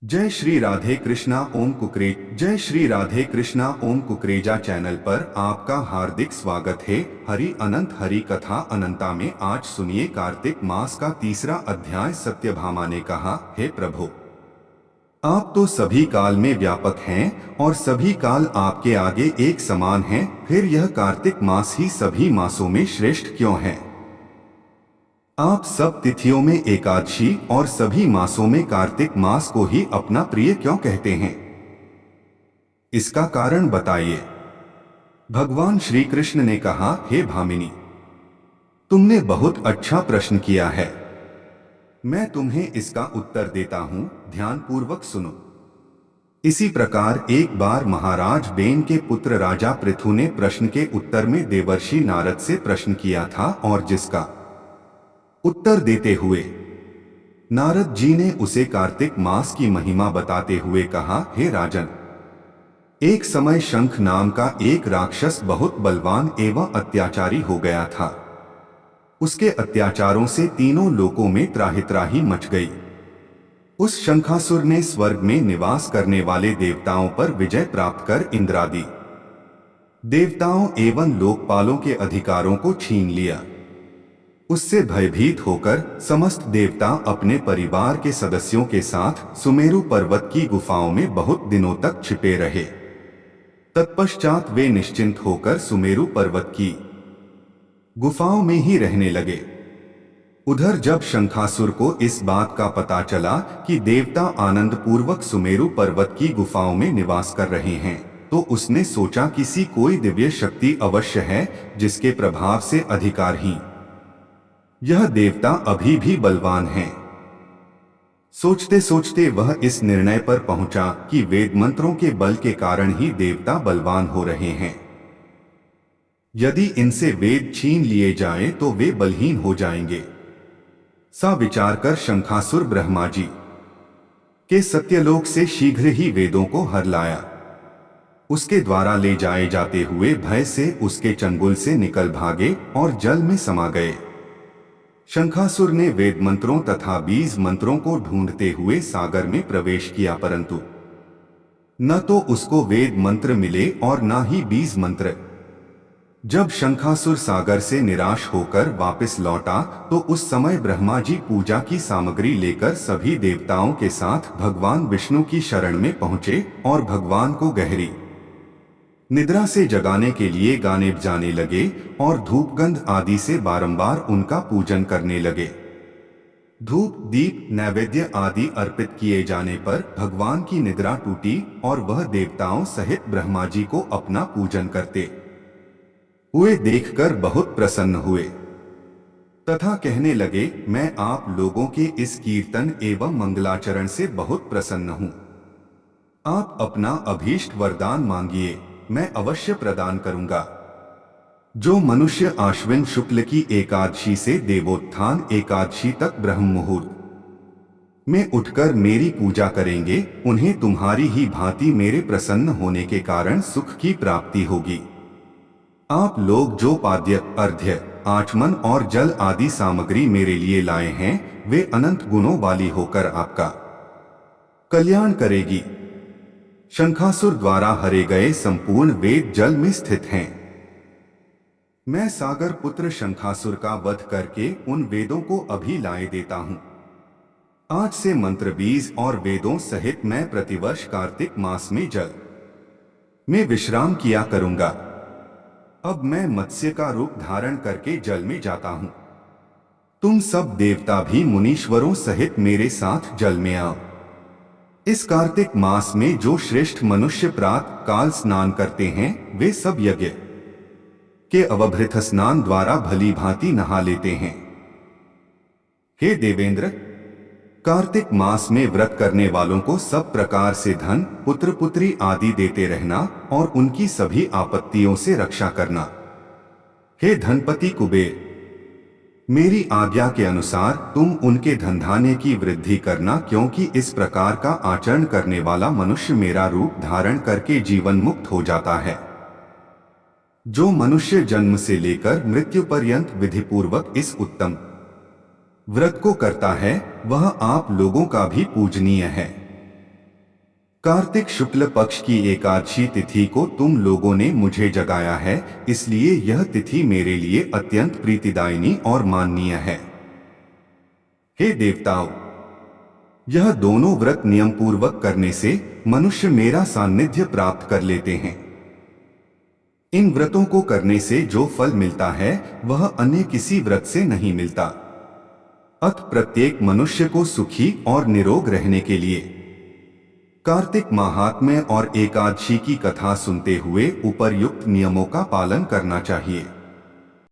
जय श्री राधे कृष्णा ओम कुकरे जय श्री राधे कृष्णा ओम कुकरेजा चैनल पर आपका हार्दिक स्वागत है। हरि अनंत हरि कथा अनंता में आज सुनिए कार्तिक मास का तीसरा अध्याय। सत्यभामा ने कहा, हे प्रभु, आप तो सभी काल में व्यापक हैं और सभी काल आपके आगे एक समान हैं, फिर यह कार्तिक मास ही सभी मासों में श्रेष्ठ क्यों है? आप सब तिथियों में एकादशी और सभी मासों में कार्तिक मास को ही अपना प्रिय क्यों कहते हैं? इसका कारण बताइए। भगवान श्री कृष्ण ने कहा, हे भामिनी, तुमने बहुत अच्छा प्रश्न किया है। मैं तुम्हें इसका उत्तर देता हूँ, ध्यानपूर्वक सुनो। इसी प्रकार एक बार महाराज बेन के पुत्र राजा पृथु ने प्रश्न के उत्तर में देवर्षि नारद से प्रश्न किया था और जिसका उत्तर देते हुए नारद जी ने उसे कार्तिक मास की महिमा बताते हुए कहा, हे राजन, एक समय शंख नाम का एक राक्षस बहुत बलवान एवं अत्याचारी हो गया था। उसके अत्याचारों से तीनों लोकों में त्राहि मच गई। उस शंखासुर ने स्वर्ग में निवास करने वाले देवताओं पर विजय प्राप्त कर इंद्रादि देवताओं एवं लोकपालों के अधिकारों को छीन लिया। उससे भयभीत होकर समस्त देवता अपने परिवार के सदस्यों के साथ सुमेरु पर्वत की गुफाओं में बहुत दिनों तक छिपे रहे। तत्पश्चात वे निश्चिंत होकर सुमेरु पर्वत की गुफाओं में ही रहने लगे। उधर जब शंखासुर को इस बात का पता चला कि देवता आनंद पूर्वक सुमेरु पर्वत की गुफाओं में निवास कर रहे हैं, तो उसने सोचा किसी कोई दिव्य शक्ति अवश्य है जिसके प्रभाव से अधिकारहीन यह देवता अभी भी बलवान हैं। सोचते सोचते वह इस निर्णय पर पहुंचा कि वेद मंत्रों के बल के कारण ही देवता बलवान हो रहे हैं। यदि इनसे वेद छीन लिए जाएं तो वे बलहीन हो जाएंगे। सा विचार कर शंखासुर ब्रह्मा जी के सत्यलोक से शीघ्र ही वेदों को हर लाया। उसके द्वारा ले जाए जाते हुए भय से उसके चंगुल से निकल भागे और जल में समा गए। शंखासुर ने वेद मंत्रों तथा बीज मंत्रों को ढूंढते हुए सागर में प्रवेश किया, परंतु न तो उसको वेद मंत्र मिले और न ही बीज मंत्र। जब शंखासुर सागर से निराश होकर वापस लौटा तो उस समय ब्रह्मा जी पूजा की सामग्री लेकर सभी देवताओं के साथ भगवान विष्णु की शरण में पहुंचे और भगवान को गहरी निद्रा से जगाने के लिए गाने बजाने लगे और धूपगंध आदि से बारंबार उनका पूजन करने लगे। धूप दीप नैवेद्य आदि अर्पित किए जाने पर भगवान की निद्रा टूटी और वह देवताओं सहित ब्रह्मा जी को अपना पूजन करते हुए देखकर बहुत प्रसन्न हुए तथा कहने लगे, मैं आप लोगों के इस कीर्तन एवं मंगलाचरण से बहुत प्रसन्न हूँ। आप अपना अभीष्ट वरदान मांगिए, मैं अवश्य प्रदान करूंगा। जो मनुष्य आश्विन शुक्ल की एकादशी से देवोत्थान एकादशी तक ब्रह्म मुहूर्त में उठकर मेरी पूजा करेंगे, उन्हें तुम्हारी ही भांति मेरे प्रसन्न होने के कारण सुख की प्राप्ति होगी। आप लोग जो पाद्य अर्घ्य आचमन और जल आदि सामग्री मेरे लिए लाए हैं, वे अनंत गुणों वाली होकर आपका कल्याण करेगी। शंखासुर द्वारा हरे गए संपूर्ण वेद जल में स्थित हैं। मैं सागर पुत्र शंखासुर का वध करके उन वेदों को अभी लाए देता हूं। आज से मंत्र बीज और वेदों सहित मैं प्रतिवर्ष कार्तिक मास में जल में विश्राम किया करूंगा। अब मैं मत्स्य का रूप धारण करके जल में जाता हूं। तुम सब देवता भी मुनीश्वरों सहित मेरे साथ जल में आओ। इस कार्तिक मास में जो श्रेष्ठ मनुष्य प्रातः काल स्नान करते हैं, वे सब यज्ञ के अवभृत स्नान द्वारा भली भांति नहा लेते हैं। हे देवेंद्र, कार्तिक मास में व्रत करने वालों को सब प्रकार से धन पुत्र पुत्री आदि देते रहना और उनकी सभी आपत्तियों से रक्षा करना। हे धनपति कुबेर, मेरी आज्ञा के अनुसार तुम उनके धनधान्य की वृद्धि करना, क्योंकि इस प्रकार का आचरण करने वाला मनुष्य मेरा रूप धारण करके जीवन मुक्त हो जाता है। जो मनुष्य जन्म से लेकर मृत्यु पर्यंत विधिपूर्वक इस उत्तम व्रत को करता है, वह आप लोगों का भी पूजनीय है। कार्तिक शुक्ल पक्ष की एकादशी तिथि को तुम लोगों ने मुझे जगाया है, इसलिए यह तिथि मेरे लिए अत्यंत प्रीतिदायिनी और माननीय है। हे देवताओं, यह दोनों व्रत नियम पूर्वक करने से मनुष्य मेरा सान्निध्य प्राप्त कर लेते हैं। इन व्रतों को करने से जो फल मिलता है वह अन्य किसी व्रत से नहीं मिलता। अतः प्रत्येक मनुष्य को सुखी और निरोग रहने के लिए कार्तिक महात्म्य और एकादशी की कथा सुनते हुए उपर्युक्त नियमों का पालन करना चाहिए।